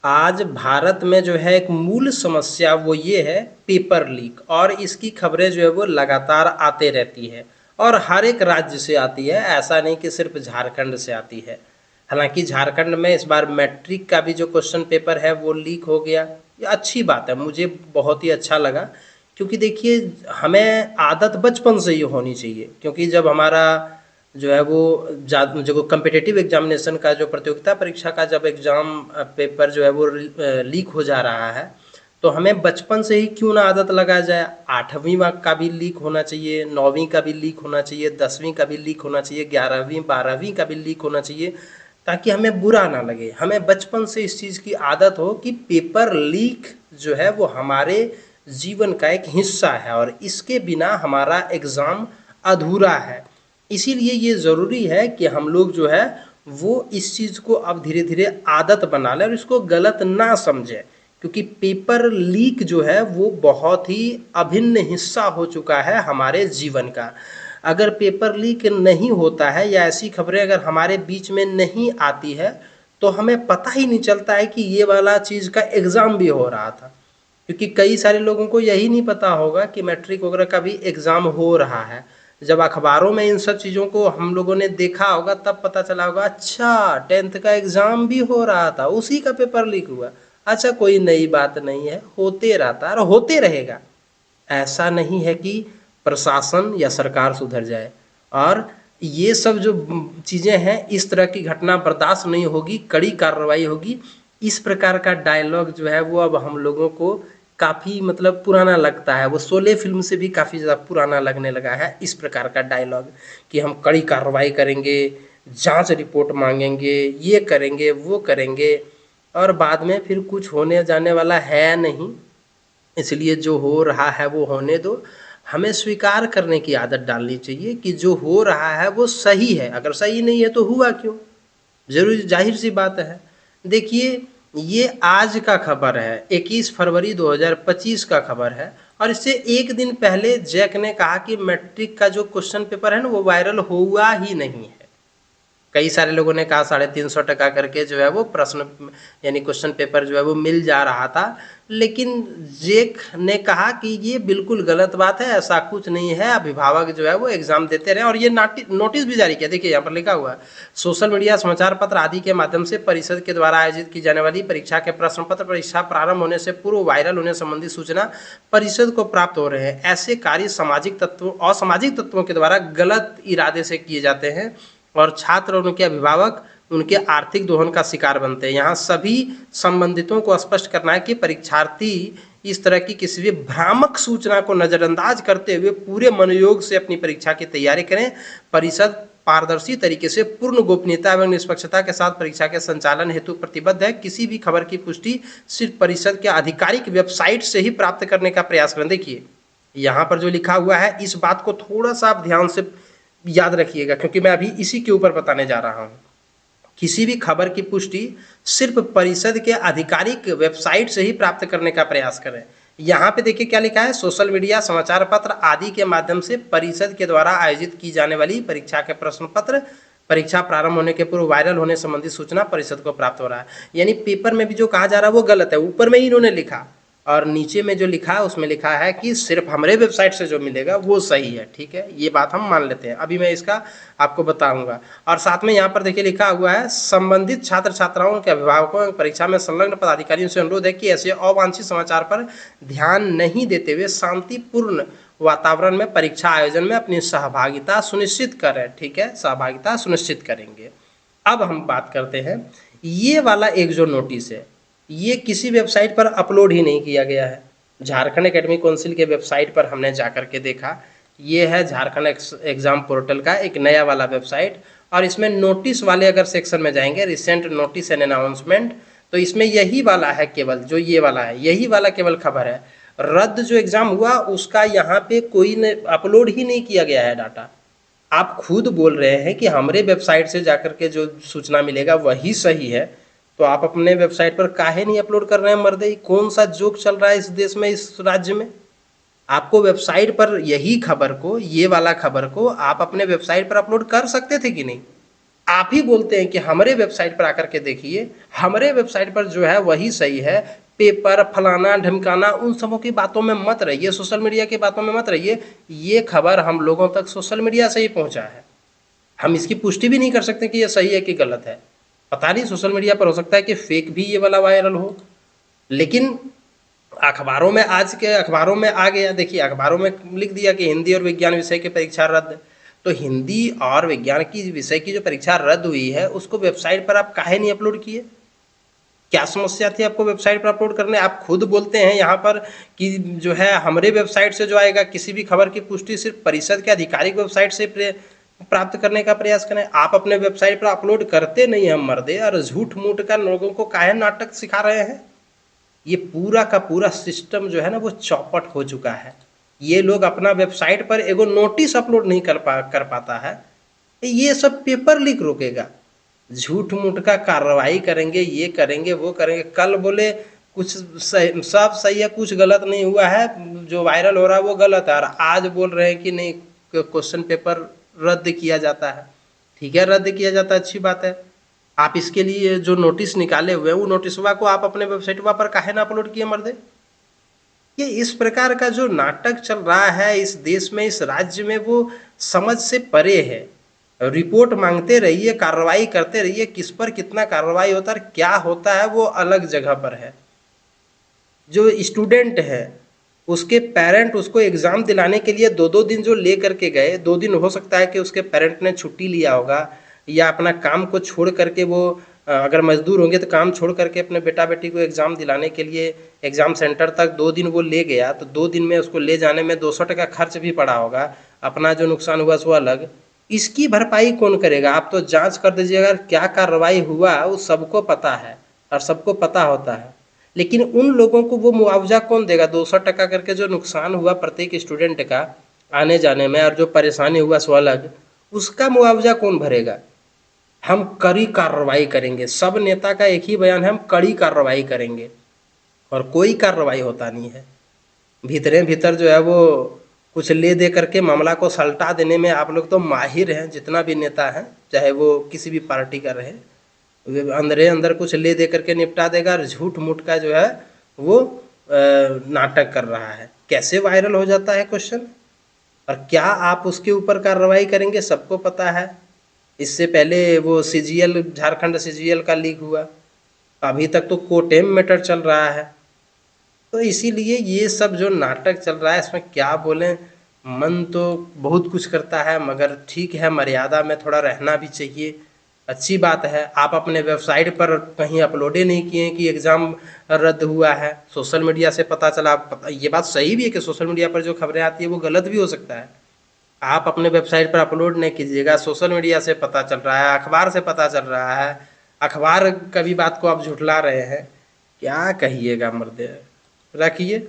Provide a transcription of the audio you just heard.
आज भारत में जो है एक मूल समस्या वो ये है पेपर लीक, और इसकी खबरें जो है वो लगातार आते रहती है और हर एक राज्य से आती है। ऐसा नहीं कि सिर्फ झारखंड से आती है। हालांकि झारखंड में इस बार मैट्रिक का भी जो क्वेश्चन पेपर है वो लीक हो गया। ये अच्छी बात है, मुझे बहुत ही अच्छा लगा। क्योंकि देखिए, हमें आदत बचपन से ही होनी चाहिए, क्योंकि जब हमारा जो है वो जो कम्पिटिटिव एग्जामिनेशन का जो प्रतियोगिता परीक्षा का जब एग्ज़ाम पेपर जो है वो लीक हो जा रहा है, तो हमें बचपन से ही क्यों ना आदत लगा जाए। 8वीं का भी लीक होना चाहिए, 9वीं का भी लीक होना चाहिए, 10वीं का भी लीक होना चाहिए, 11वीं 12वीं का भी लीक होना चाहिए, ताकि हमें बुरा ना लगे। हमें बचपन से इस चीज़ की आदत हो कि पेपर लीक जो है वो हमारे जीवन का एक हिस्सा है और इसके बिना हमारा एग्ज़ाम अधूरा है। इसीलिए ये ज़रूरी है कि हम लोग जो है वो इस चीज़ को अब धीरे धीरे आदत बना लें और इसको गलत ना समझें, क्योंकि पेपर लीक जो है वो बहुत ही अभिन्न हिस्सा हो चुका है हमारे जीवन का। अगर पेपर लीक नहीं होता है या ऐसी खबरें अगर हमारे बीच में नहीं आती है, तो हमें पता ही नहीं चलता है कि ये वाला चीज़ का एग्ज़ाम भी हो रहा था। क्योंकि कई सारे लोगों को यही नहीं पता होगा कि मैट्रिक वगैरह का भी एग्ज़ाम हो रहा है। जब अखबारों में इन सब चीज़ों को हम लोगों ने देखा होगा तब पता चला होगा, अच्छा 10th का एग्ज़ाम भी हो रहा था, उसी का पेपर लीक हुआ। अच्छा, कोई नई बात नहीं है, होते रहता है और होते रहेगा। ऐसा नहीं है कि प्रशासन या सरकार सुधर जाए, और ये सब जो चीज़ें हैं, इस तरह की घटना बर्दाश्त नहीं होगी, कड़ी कार्रवाई होगी। इस प्रकार का डायलॉग जो है वो अब हम लोगों को काफ़ी मतलब पुराना लगता है। वो शोले फिल्म से भी काफ़ी ज़्यादा पुराना लगने लगा है इस प्रकार का डायलॉग, कि हम कड़ी कार्रवाई करेंगे, जांच रिपोर्ट मांगेंगे, ये करेंगे वो करेंगे, और बाद में फिर कुछ होने जाने वाला है नहीं। इसलिए जो हो रहा है वो होने दो। हमें स्वीकार करने की आदत डालनी चाहिए कि जो हो रहा है वो सही है। अगर सही नहीं है तो हुआ क्यों, जरूर जाहिर सी बात है। देखिए, ये आज का खबर है, 21 फरवरी 2025 का खबर है, और इससे एक दिन पहले जैक ने कहा कि मैट्रिक का जो क्वेश्चन पेपर है ना वो वायरल हुआ ही नहीं है। कई सारे लोगों ने कहा 350 टका करके जो है वो प्रश्न यानी क्वेश्चन पेपर जो है वो मिल जा रहा था, लेकिन जेक ने कहा कि ये बिल्कुल गलत बात है, ऐसा कुछ नहीं है, अभिभावक जो है वो एग्जाम देते रहे। और ये नोटिस भी जारी किया। देखिए यहाँ पर लिखा हुआ है, सोशल मीडिया, समाचार पत्र आदि के माध्यम से परिषद के द्वारा आयोजित की जाने वाली परीक्षा के प्रश्न पत्र परीक्षा प्रारंभ होने से पूर्व वायरल होने संबंधी सूचना परिषद को प्राप्त हो रहे हैं। ऐसे कार्य सामाजिक तत्वों असामाजिक तत्वों के द्वारा गलत इरादे से किए जाते हैं और छात्र और उनके अभिभावक उनके आर्थिक दोहन का शिकार बनते हैं। यहाँ सभी संबंधितों को स्पष्ट करना है कि परीक्षार्थी इस तरह की किसी भी भ्रामक सूचना को नज़रअंदाज करते हुए पूरे मनोयोग से अपनी परीक्षा की तैयारी करें। परिषद पारदर्शी तरीके से पूर्ण गोपनीयता एवं निष्पक्षता के साथ परीक्षा के संचालन हेतु प्रतिबद्ध है। किसी भी खबर की पुष्टि सिर्फ परिषद के आधिकारिक वेबसाइट से ही प्राप्त करने का प्रयास करें। देखिए यहाँ पर जो लिखा हुआ है, इस बात को थोड़ा सा आप ध्यान से याद रखिएगा, क्योंकि मैं अभी इसी के ऊपर बताने जा रहा हूँ। किसी भी खबर की पुष्टि सिर्फ परिषद के आधिकारिक वेबसाइट से ही प्राप्त करने का प्रयास करें। यहाँ पे देखिए क्या लिखा है, सोशल मीडिया, समाचार पत्र आदि के माध्यम से परिषद के द्वारा आयोजित की जाने वाली परीक्षा के प्रश्न पत्र परीक्षा प्रारंभ होने के पूर्व वायरल होने संबंधी सूचना परिषद को प्राप्त हो रहा है। यानी पेपर में भी जो कहा जा रहा है वो गलत है, ऊपर में ही इन्होंने लिखा, और नीचे में जो लिखा है उसमें लिखा है कि सिर्फ हमारे वेबसाइट से जो मिलेगा वो सही है। ठीक है, ये बात हम मान लेते हैं, अभी मैं इसका आपको बताऊंगा। और साथ में यहाँ पर देखिए लिखा हुआ है, संबंधित छात्र छात्राओं के अभिभावकों परीक्षा में संलग्न पदाधिकारियों से अनुरोध है कि ऐसे अवांछित समाचार पर ध्यान नहीं देते हुए शांतिपूर्ण वातावरण में परीक्षा आयोजन में अपनी सहभागिता सुनिश्चित करें। ठीक है, सहभागिता सुनिश्चित करेंगे। अब हम बात करते हैं, ये वाला एक जो नोटिस है ये किसी वेबसाइट पर अपलोड ही नहीं किया गया है। झारखंड एकेडमिक काउंसिल के वेबसाइट पर हमने जा कर के देखा, ये है झारखंड एग्जाम पोर्टल का एक नया वाला वेबसाइट, और इसमें नोटिस वाले अगर सेक्शन में जाएंगे, रिसेंट नोटिस एंड अनाउंसमेंट, तो इसमें यही वाला है, केवल जो ये वाला है यही वाला केवल खबर है। रद्द जो एग्जाम हुआ उसका यहाँ पे कोई अपलोड ही नहीं किया गया है डाटा। आप खुद बोल रहे हैं कि हमारे वेबसाइट से जाकर के जो सूचना मिलेगा वही सही है, तो आप अपने वेबसाइट पर काहे नहीं अपलोड कर रहे हैं मर्दे? कौन सा जोक चल रहा है इस देश में, इस राज्य में? आपको वेबसाइट पर यही खबर को, ये वाला खबर को आप अपने वेबसाइट पर अपलोड कर सकते थे कि नहीं? आप ही बोलते हैं कि हमारे वेबसाइट पर आकर के देखिए, हमारे वेबसाइट पर जो है वही सही है। पेपर फलाना ढिमकाना उन सबों की बातों में मत रहिए, सोशल मीडिया की बातों में मत रहिए। ये खबर हम लोगों तक सोशल मीडिया से ही पहुंचा है, हम इसकी पुष्टि भी नहीं कर सकते कि ये सही है कि गलत है। पता नहीं, सोशल मीडिया पर हो सकता है कि फेक भी ये वाला वायरल हो, लेकिन अखबारों में, आज के अखबारों में आ गया। देखिए अखबारों में लिख दिया कि हिंदी और विज्ञान विषय की परीक्षा रद्द। तो हिंदी और विज्ञान की विषय की जो परीक्षा रद्द हुई है उसको वेबसाइट पर आप काहे नहीं अपलोड किए? क्या समस्या थी आपको वेबसाइट पर अपलोड करने? आप खुद बोलते हैं यहाँ पर कि जो है हमारे वेबसाइट से जो आएगा, किसी भी खबर की पुष्टि सिर्फ परिषद के आधिकारिक वेबसाइट से प्राप्त करने का प्रयास करें। आप अपने वेबसाइट पर अपलोड करते नहीं हैं मर्दे, और झूठ मूठ का लोगों को काहे नाटक सिखा रहे हैं? ये पूरा का पूरा सिस्टम जो है ना वो चौपट हो चुका है। ये लोग अपना वेबसाइट पर एगो नोटिस अपलोड नहीं कर पाता है, ये सब पेपर लीक रोकेगा। झूठ मूठ का कार्रवाई करेंगे, ये करेंगे वो करेंगे। कल बोले कुछ सही, सब सही है, कुछ गलत नहीं हुआ है, जो वायरल हो रहा है वो गलत है, और आज बोल रहे हैं कि नहीं क्वेश्चन पेपर रद्द किया जाता है। ठीक है, रद्द किया जाता है, अच्छी बात है। आप इसके लिए जो नोटिस निकाले हुए हैं वो नोटिसवा को आप अपने वेबसाइट पर काहे ना अपलोड किए मर्दे? ये इस प्रकार का जो नाटक चल रहा है इस देश में, इस राज्य में, वो समझ से परे है। रिपोर्ट मांगते रहिए, कार्रवाई करते रहिए, किस पर कितना कार्रवाई होता है क्या होता है वो अलग जगह पर है। जो स्टूडेंट है उसके पेरेंट उसको एग्ज़ाम दिलाने के लिए 2-2 दिन जो ले करके गए, 2 दिन हो सकता है कि उसके पेरेंट ने छुट्टी लिया होगा, या अपना काम को छोड़ करके वो अगर मजदूर होंगे तो काम छोड़ करके अपने बेटा बेटी को एग्ज़ाम दिलाने के लिए एग्ज़ाम सेंटर तक 2 दिन वो ले गया, तो 2 दिन में उसको ले जाने में 200 टका खर्च भी पड़ा होगा। अपना जो नुकसान हुआ सो अलग, इसकी भरपाई कौन करेगा? आप तो जांच कर दीजिएगा, क्या कार्रवाई हुआ वो सबको पता है और सबको पता होता है। लेकिन उन लोगों को वो मुआवजा कौन देगा? 200 टका करके जो नुकसान हुआ प्रत्येक स्टूडेंट का आने जाने में, और जो परेशानी हुआ सो अलग, उसका मुआवजा कौन भरेगा? हम कड़ी कार्रवाई करेंगे, सब नेता का एक ही बयान है, हम कड़ी कार्रवाई करेंगे, और कोई कार्रवाई होता नहीं है। भीतरे भीतर जो है वो कुछ ले दे करके मामला को सलटा देने में आप लोग तो माहिर हैं, जितना भी नेता है चाहे वो किसी भी पार्टी का रहे, अंदरे अंदर कुछ ले दे करके निपटा देगा, और झूठ मूठ का जो है वो नाटक कर रहा है। कैसे वायरल हो जाता है क्वेश्चन, और क्या आप उसके ऊपर कार्रवाई करेंगे सबको पता है। इससे पहले वो सीजीएल, झारखंड सीजीएल का लीक हुआ, अभी तक तो कोटेम मैटर चल रहा है। तो इसीलिए ये सब जो नाटक चल रहा है इसमें क्या बोलें, मन तो बहुत कुछ करता है, मगर ठीक है, मर्यादा में थोड़ा रहना भी चाहिए। अच्छी बात है, आप अपने वेबसाइट पर कहीं अपलोड ही नहीं किए कि एग्ज़ाम रद्द हुआ है, सोशल मीडिया से पता चला। ये बात सही भी है कि सोशल मीडिया पर जो खबरें आती है वो गलत भी हो सकता है। आप अपने वेबसाइट पर अपलोड नहीं कीजिएगा, सोशल मीडिया से पता चल रहा है, अखबार से पता चल रहा है, अखबार कभी बात को आप झुठला रहे हैं, क्या कहिएगा मर्दे। रखिए।